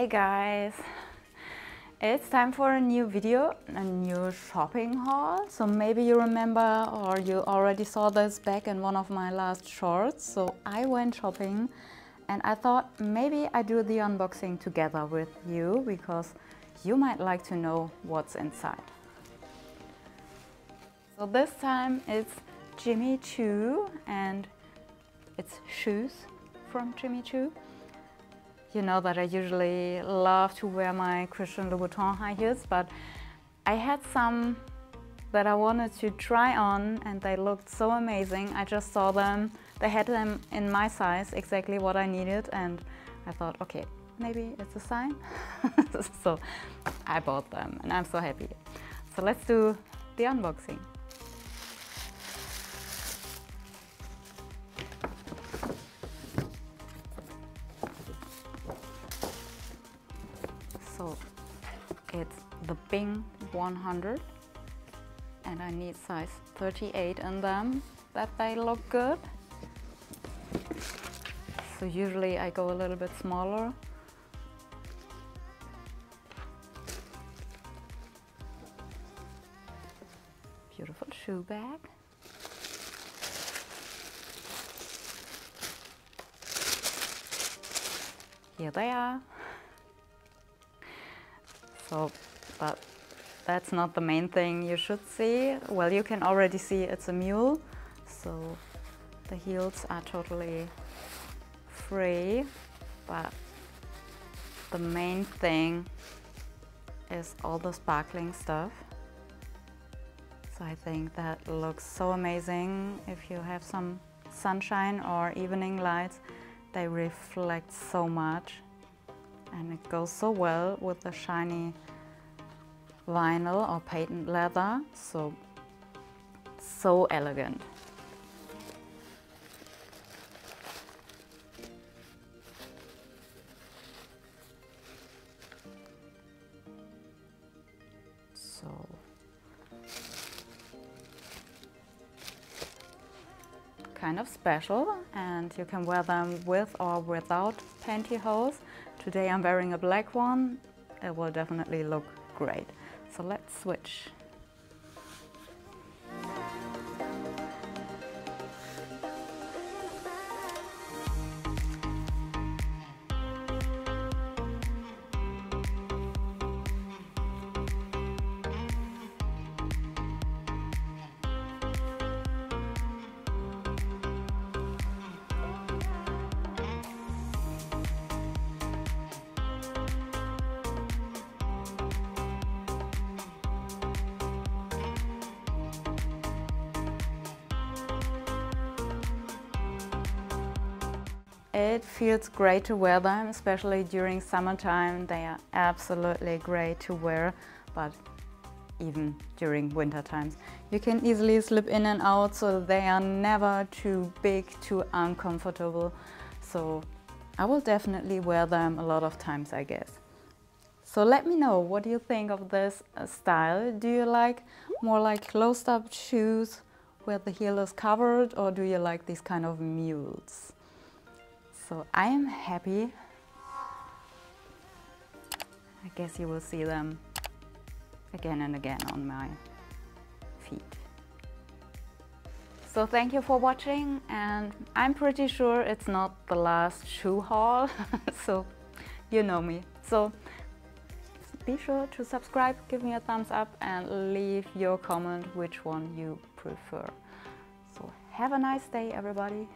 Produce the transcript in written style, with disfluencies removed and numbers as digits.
Hey guys, it's time for a new video, a new shopping haul. So maybe you remember or you already saw this back in one of my last shorts. So I went shopping and I thought maybe I do the unboxing together with you because you might like to know what's inside. So this time it's Jimmy Choo and it's shoes from Jimmy Choo. You know that I usually love to wear my Christian Louboutin high heels, but I had some that I wanted to try on and they looked so amazing. I just saw them, they had them in my size, exactly what I needed, and I thought, okay, maybe it's a sign. So I bought them and I'm so happy. So let's do the unboxing. So it's the Bing 100 and I need size 38 in them, that they look good. So usually I go a little bit smaller. Beautiful shoe bag. Here they are. So, but that's not the main thing you should see. Well, you can already see it's a mule, so the heels are totally free, but the main thing is all the sparkling stuff. So I think that looks so amazing. If you have some sunshine or evening lights, they reflect so much. And it goes so well with the shiny vinyl or patent leather, so elegant. So kind of special, and you can wear them with or without pantyhose. Today I'm wearing a black one. It will definitely look great. So let's switch. It feels great to wear them, especially during summertime. They are absolutely great to wear, but even during winter times. You can easily slip in and out, so they are never too big, too uncomfortable. So I will definitely wear them a lot of times, I guess. So let me know, what do you think of this style? Do you like more like closed up shoes where the heel is covered, or do you like these kind of mules? So I am happy. I guess you will see them again and again on my feet. So thank you for watching, and I'm pretty sure it's not the last shoe haul. So you know me. So be sure to subscribe, give me a thumbs up and leave your comment which one you prefer. So have a nice day, everybody.